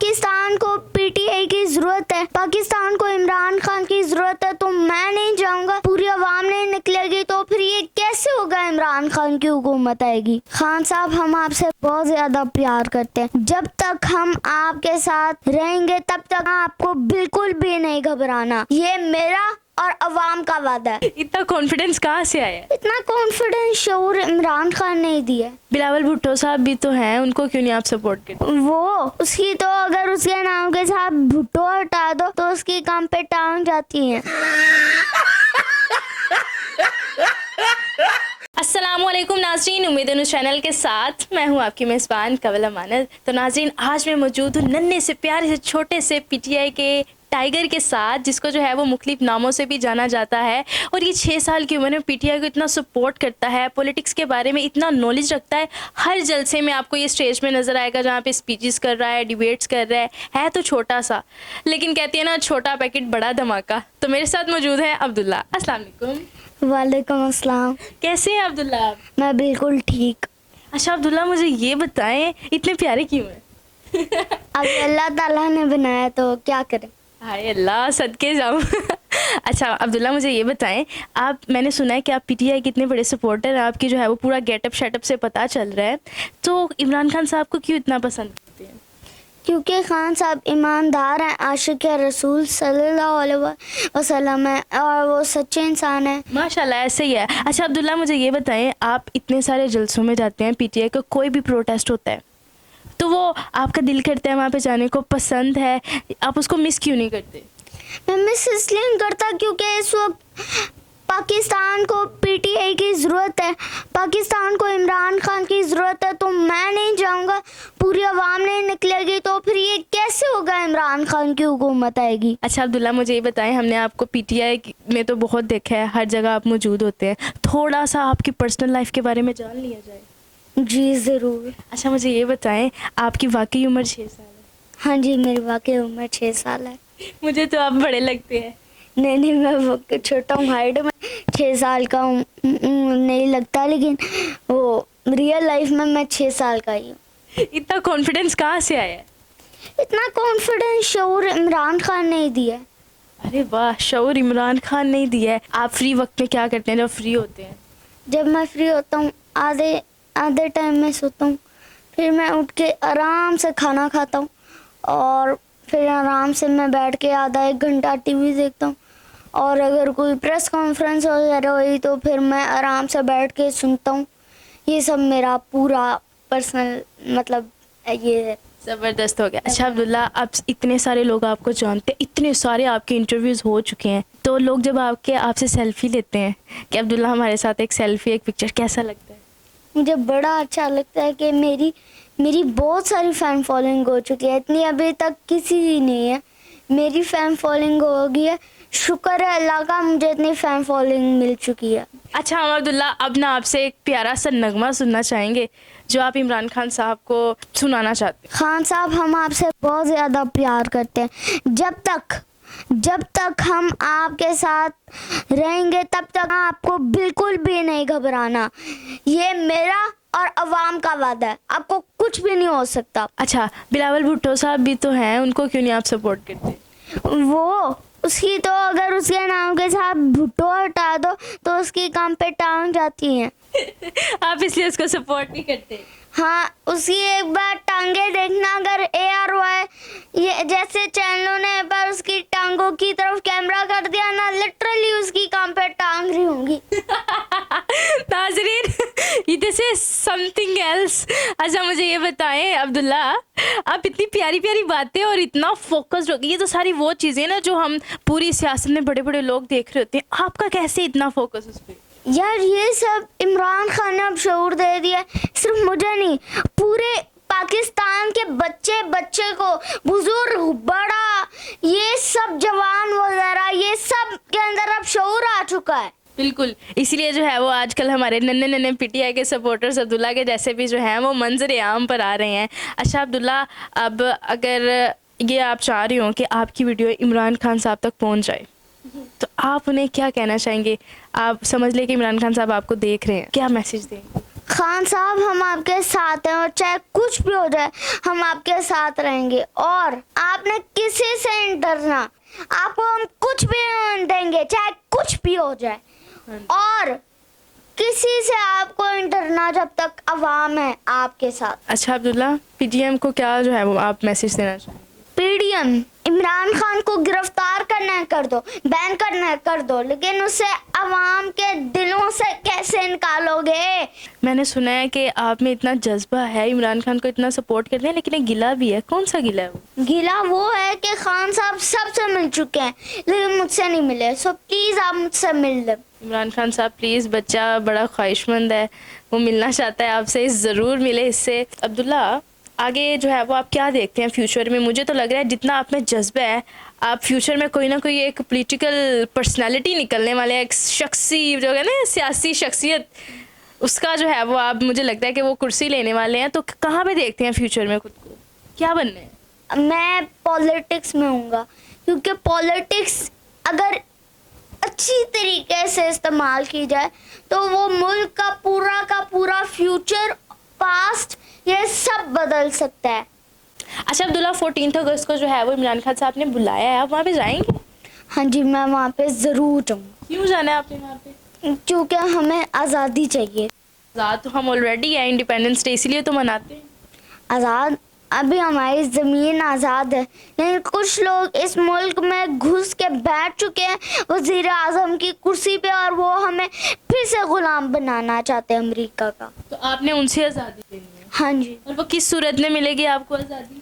पाकिस्तान को पीटीआई की जरूरत है, पाकिस्तान को इमरान खान की जरूरत है, तो मैं नहीं जाऊंगा, पूरी आवाम नहीं निकलेगी, तो फिर ये कैसे होगा? इमरान खान की हुकूमत आएगी। खान साहब, हम आपसे बहुत ज्यादा प्यार करते हैं। जब तक हम आपके साथ रहेंगे तब तक आपको बिल्कुल भी नहीं घबराना। ये मेरा और अवाम का वादा है। इतना कॉन्फिडेंस कहाँ से आया? इतना कॉन्फिडेंस शऊर इमरान खान ने दिया। बिलावल भुट्टो साहब भी तो हैं, उनको क्यों नहीं आप सपोर्ट करते? वो उसकी तो अगर उसके नाम के साथ भुट्टो हटा दो तो उसकी काम पे टांग जाती है। अस्सलामुअलैकुम नाज़रीन, उम्मीद है चैनल के साथ मैं हूं आपकी मेज़बान कवल अमानत। तो नाज़रीन, आज मैं मौजूद हूं नन्हे से प्यारे से छोटे से पीटीआई के टाइगर के साथ, जिसको जो है वो मुख्तलिफ नामों से भी जाना जाता है। और ये 6 साल की उम्र में पीटीआई को इतना सपोर्ट करता है, पॉलिटिक्स के बारे में इतना नॉलेज रखता है। हर जलसे में आपको ये स्टेज में नज़र आएगा जहाँ पे स्पीचेस कर रहा है, डिबेट्स कर रहा है तो छोटा सा, लेकिन कहती है ना, छोटा पैकेट बड़ा धमाका। तो मेरे साथ मौजूद है अब्दुल्ला। अस्सलाम वालेकुम। वालेकुम अस्सलाम। कैसे हैं अब्दुल्ला आप? मैं बिल्कुल ठीक। अच्छा अब्दुल्ला, मुझे ये बताएं, इतने प्यारे क्यों हैं? अब अल्लाह ताला ने बनाया तो क्या करें। हाय अल्लाह, सदके जाऊँ। अच्छा अब्दुल्ला, मुझे ये बताएं, मैंने सुना है कि आप पीटीआई के इतने बड़े सपोर्टर हैं, आपकी जो है वो पूरा गेटअप शेटअप से पता चल रहा है, तो इमरान खान साहब को क्यों इतना पसंद करते हैं? क्योंकि खान साहब ईमानदार हैं, आशिक रसूल सल्लल्लाहु अलैहि वसल्लम है, और वो सच्चे इंसान है। माशाल्लाह, ऐसे ही है। अच्छा अब्दुल्ला, मुझे ये बताएं, आप इतने सारे जलसों में जाते हैं, पीटीआई का कोई भी प्रोटेस्ट होता है तो वो आपका दिल करता है वहाँ पे जाने को, पसंद है, आप उसको मिस क्यों नहीं करते? मैं मिस इसलिए नहीं करता क्योंकि इस वक्त पाकिस्तान को पीटीआई की ज़रूरत है, पाकिस्तान को इमरान खान की ज़रूरत है, तो मैं नहीं जाऊंगा, पूरी आवाम नहीं निकलेगी, तो फिर ये कैसे होगा? इमरान खान की हुकूमत आएगी। अच्छा अब्दुल्ला, मुझे ये बताएं, हमने आपको पीटीआई में तो बहुत देखा है, हर जगह आप मौजूद होते हैं, थोड़ा सा आपकी पर्सनल लाइफ के बारे में जान लिया जाए। जी ज़रूर। अच्छा मुझे ये बताएं, आपकी वाकई उम्र 6 साल है? हाँ जी, मेरी वाकई उम्र 6 साल है। मुझे तो आप बड़े लगते हैं। नहीं, मैं छोटा हूँ हाइट में, 6 साल का हूँ नहीं लगता, लेकिन वो रियल लाइफ में मैं 6 साल का ही हूँ। इतना कॉन्फिडेंस कहाँ से आया है? इतना कॉन्फिडेंस शऊर इमरान खान ने दिया है। अरे वाह, शऊर इमरान खान ने दिया है। आप फ्री वक्त में क्या करते हैं जब फ्री होते हैं? जब मैं फ्री होता हूँ आधे टाइम में सोता हूँ, फिर मैं उठ के आराम से खाना खाता हूँ, और फिर आराम से मैं बैठ के आधा 1 घंटा टीवी देखता हूँ, और अगर कोई प्रेस कॉन्फ्रेंस वगैरह हुई तो फिर मैं आराम से बैठ के सुनता हूँ। ये सब मेरा पूरा पर्सनल मतलब ये है। ज़बरदस्त हो गया। अच्छा अब्दुल्ला, आप इतने सारे लोग आपको जानते हैं, इतने सारे आपके इंटरव्यूज़ हो चुके हैं, तो लोग जब आपसे सेल्फी लेते हैं कि अब्दुल्ला हमारे साथ एक सेल्फी, एक पिक्चर, कैसा लगता है? मुझे बड़ा अच्छा लगता है कि मेरी बहुत सारी फ़ैन फॉलोइंग हो चुकी है, इतनी अभी तक किसी की नहीं है। मेरी फ़ैन फॉलोइंग हो गई है, शुक्र है अल्लाह का, मुझे इतनी फ़ैन फॉलोइंग मिल चुकी है। अच्छा हम अब्दुल्ला, अब ना आपसे एक प्यारा सा नगमा सुनना चाहेंगे जो आप इमरान खान साहब को सुनाना चाहते हैं। खान साहब, हम आपसे बहुत ज़्यादा प्यार करते हैं। जब तक हम आपके साथ रहेंगे तब तक आपको बिल्कुल भी नहीं घबराना। ये मेरा और अवाम का वादा है, आपको कुछ भी नहीं हो सकता। अच्छा, बिलावल भुट्टो साहब भी तो हैं, उनको क्यों नहीं आप सपोर्ट करते? वो उसकी तो अगर उसके नाम के साथ भुट्टो हटा दो तो उसकी काम पे टांग जाती हैं। आप इसलिए उसको सपोर्ट नहीं करते? हाँ, उसकी एक बार टांगे देखना, अगर ARY ये जैसे चैनलों ने पर उसकी टांगों की तरफ कैमरा कर दिया ना, लिटरली उसकी काम पे टांग रही होंगी। नाज़रीन, ये दिस इज समथिंग एल्स। अच्छा मुझे ये बताएं अब्दुल्ला, आप इतनी प्यारी प्यारी बातें और इतना फोकस्ड हो गई, ये तो सारी वो चीज़ें ना जो हम पूरी सियासत में बड़े बड़े लोग देख रहे होते हैं, आपका कैसे इतना फोकस उस पर? यार, ये सब इमरान खान ने अब शऊर दे दिया, सिर्फ मुझे नहीं, पूरे पाकिस्तान के बच्चे को, बुजुर्ग, बड़ा, ये सब जवान वगैरह, ये सब के अंदर अब शऊर आ चुका है। बिल्कुल, इसीलिए जो है वो आजकल हमारे नन्हे नन्हे पीटीआई के सपोर्टर्स अब्दुल्ला के जैसे भी जो हैं वो मंजर आम पर आ रहे हैं। अच्छा अब्दुल्ला, अब अगर ये आप चाह रही हो कि आपकी वीडियो इमरान खान साहब तक पहुंच जाए, तो आप उन्हें क्या कहना चाहेंगे? आप समझ लें कि इमरान खान साहब आपको देख रहे हैं, क्या मैसेज देंगे? खान साहब हम आपके साथ हैं और चाहे कुछ भी हो जाए हम आपके साथ रहेंगे और आपने किसी से नहीं डरना, आपको हम कुछ भी नहीं देंगे चाहे कुछ भी हो जाए और किसी से आपको नहीं डरना जब तक अवाम है आपके साथ। अच्छा अब्दुल्ला, पीटीएम को क्या जो है वो आप मैसेज देना चाहेंगे? पीडीएम इमरान खान को गिरफ्तार करना है कर दो, बैन करना है कर दो, लेकिन उसे अवाम के दिलों से कैसे निकालोगे? मैंने सुना है कि आप में इतना जज्बा है, इमरान खान को इतना सपोर्ट करते हैं, लेकिन एक गिला भी है। कौन सा गिला है वो? गिला वो है कि खान साहब सबसे मिल चुके हैं लेकिन मुझसे नहीं मिले, सो प्लीज आप मुझसे मिल ले। इमरान खान साहब प्लीज़, बच्चा बड़ा ख्वाहिशमंद है, वो मिलना चाहता है आपसे, ज़रूर मिले इससे। अब्दुल्ला, आगे जो है वो आप क्या देखते हैं फ्यूचर में? मुझे तो लग रहा है जितना आप में जज्बा है, आप फ्यूचर में कोई ना कोई एक पॉलिटिकल पर्सनालिटी निकलने वाले, एक शख्सी जो है ना सियासी शख्सियत, उसका जो है वो आप, मुझे लगता है कि वो कुर्सी लेने वाले हैं। तो कहाँ पे देखते हैं फ्यूचर में खुद को, क्या बनना है? मैं पॉलिटिक्स में हूँगा क्योंकि पॉलिटिक्स अगर अच्छी तरीके से इस्तेमाल की जाए तो वो मुल्क का पूरा फ्यूचर पास्ट ये सब बदल सकता है। अच्छा अब्दुल्ला, 14 अगस्त को जो है वो इमरान खान साहब ने बुलाया है, आप वहाँ पे जाएंगे? हाँ जी, मैं वहाँ पे ज़रूर जाऊँगी। क्यों जाना है आपने वहाँ पे? क्योंकि हमें आज़ादी चाहिए। आज़ाद तो हम ऑलरेडी है, इंडिपेंडेंस डे इसीलिए तो मनाते हैं। आज़ाद, अभी हमारी ज़मीन आज़ाद है लेकिन कुछ लोग इस मुल्क में घुस के बैठ चुके हैं वज़ीर आज़म की कुर्सी पे और वो हमें फिर से ग़ुलाम बनाना चाहते हैं अमेरिका का। तो आपने उनसे आज़ादी लेनी है? हाँ जी। और वो किस सूरत में मिलेगी आपको आज़ादी?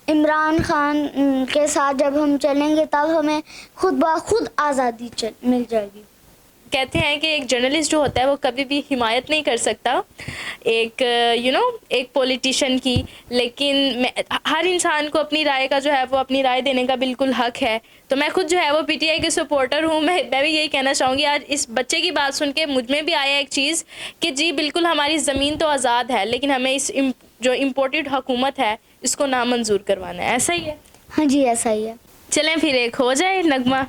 इमरान खान के साथ जब हम चलेंगे तब हमें खुद ब खुद आज़ादी मिल जाएगी। कहते हैं कि एक जर्नलिस्ट जो होता है वो कभी भी हिमायत नहीं कर सकता एक एक पॉलिटिशियन की, लेकिन हर इंसान को अपनी राय का जो है वो अपनी राय देने का बिल्कुल हक है। तो मैं खुद जो है वो पीटीआई के सपोर्टर हूँ। मैं भी यही कहना चाहूँगी, आज इस बच्चे की बात सुन के मुझ में भी आया एक चीज़ कि जी बिल्कुल हमारी ज़मीन तो आज़ाद है, लेकिन हमें इस जो इम्पोर्टेड हुकूमत है इसको नामंजूर करवाना है। ऐसा ही है? हाँ जी, ऐसा ही है। चलें फिर एक हो जाए नगमा।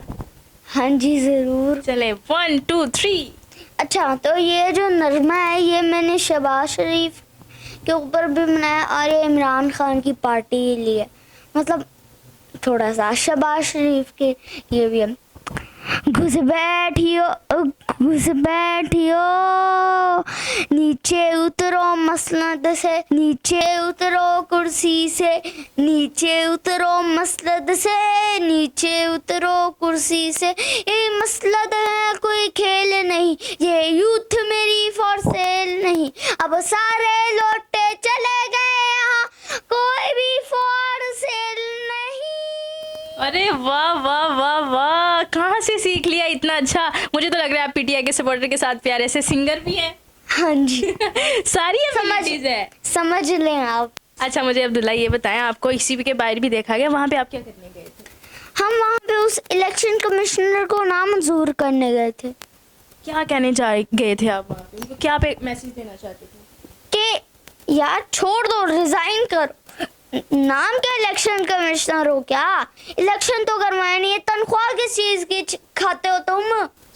हाँ जी ज़रूर। चले 1 2 3। अच्छा, तो ये जो नगमा है ये मैंने शहबाज शरीफ के ऊपर भी बनाया और ये इमरान खान की पार्टी के लिए, मतलब थोड़ा सा शहबाज शरीफ के लिए भी है। घुस बैठियो नीचे उतरो मसनद से, नीचे उतरो कुर्सी से, नीचे उतरो मसनद से, नीचे उतरो कुर्सी से। ये मसनद है कोई खेल नहीं, ये यूथ मेरी फॉर सेल नहीं, अब सारे लौटे चले गए यहाँ कोई भी फॉर सेल नहीं। अरे वाह वाह वाह वाह, कहाँ से सीख लिया इतना अच्छा? मुझे तो लग रहा है आप पीटीआई के सपोर्टर के साथ प्यारे से सिंगर भी हैं। हाँ जी। सारी एबिलिटीज है, समझ लें आप। अच्छा मुझे अब्दुल्ला ये बताएं, आपको इसी के बाहर भी देखा गया, वहाँ पे आप क्या करने गए थे? हम वहाँ पे उस इलेक्शन कमिश्नर को नामंजूर करने गए थे। क्या कहने गए थे आप वहाँ पे? उनको क्या पे मैसेज देना चाहते थे? कि यार छोड़ दो, रिजाइन करो। नाम क्या इलेक्शन कमिश्नर हो, क्या इलेक्शन तो करवाया नहीं है, तनख्वाह किस चीज की खाते हो तुम?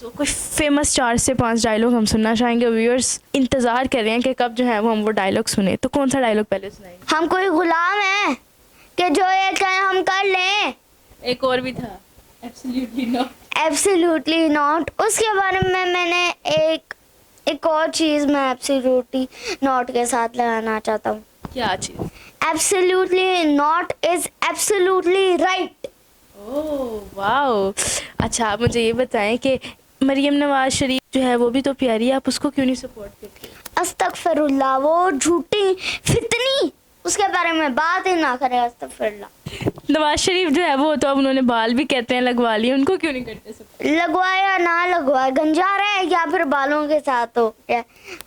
तो कुछ फेमस 4 से 5 डायलॉग हम सुनना चाहेंगे, व्यूअर्स इंतजार कर रहे हैं कि कब जो है वो हम वो डायलॉग सुने। तो कौन सा डायलॉग पहले सुनाएंगे? हम कोई गुलाम हैं कि जो ये कहें हम कर लें? एक और भी था, एब्सोल्युटली नॉट। Absolutely not. उसके बारे में मैंने एक और चीज मैं एब्सोल्युटली नॉट के साथ लगाना चाहता हूँ। क्या चीज? Absolutely not is absolutely right. Oh wow. अच्छा आप मुझे ये बताएं कि मरियम नवाज शरीफ जो है वो भी तो प्यारी है, आप उसको क्यों नहीं सपोर्ट करते? अस्तगफिरुल्लाह, वो झूठी फितनी, उसके बारे में बात ही ना करें। अस्तगफिरुल्लाह। नवाज शरीफ जो है वो तो अब उन्होंने बाल भी कहते हैं लगवा लिए, उनको क्यों नहीं करते सब? लगवाया ना लगवाया, गंजा रहे या फिर बालों के साथ हो,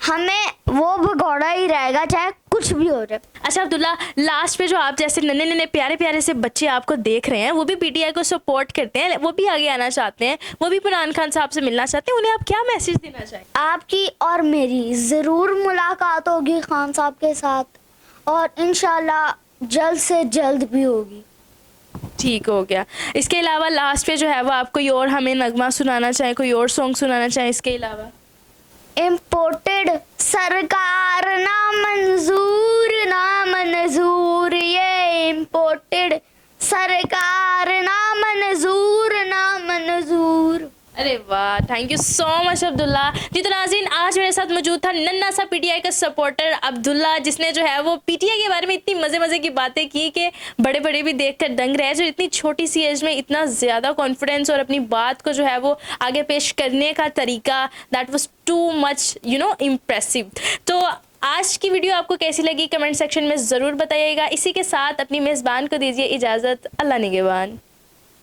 हमें वो भगौड़ा ही रहेगा चाहे कुछ भी हो जाए। अच्छा अब्दुल्ला, लास्ट पे जो आप जैसे नन्हे नन्हे प्यारे प्यारे से बच्चे आपको देख रहे हैं, वो भी पीटीआई को सपोर्ट करते हैं, वो भी आगे आना चाहते हैं, वो भी इमरान खान साहब से मिलना चाहते हैं, उन्हें आप क्या मैसेज देना चाहेंगे? आपकी और मेरी ज़रूर मुलाकात होगी खान साहब के साथ और इंशाल्लाह जल्द से जल्द भी होगी। ठीक हो गया। इसके अलावा लास्ट पे जो है वो आप कोई और हमें नगमा सुनाना चाहें, कोई और सॉन्ग सुनाना चाहें इसके अलावा? इम्पोर्टेड, सरकार ना मंजूर, ये इम्पोर्टेड, सरकार ना मंजूर। अरे वाह, thank you so much Abdullah ji. तो नाज़रीन, आज मेरे साथ मौजूद था नन्ना सा पीटीआई का सपोर्टर अब्दुल्ला, जिसने जो है वो पीटीआई के बारे में इतनी मज़े की बातें की कि बड़े बड़े भी देखकर दंग रहे। जो इतनी छोटी सी एज में इतना ज़्यादा कॉन्फिडेंस और अपनी बात को जो है वो आगे पेश करने का तरीका, that was too much impressive. तो आज की वीडियो आपको कैसी लगी कमेंट सेक्शन में ज़रूर बताइएगा। इसी के साथ अपनी मेज़बान को दीजिए इजाज़त। अल्लाह निगहबान।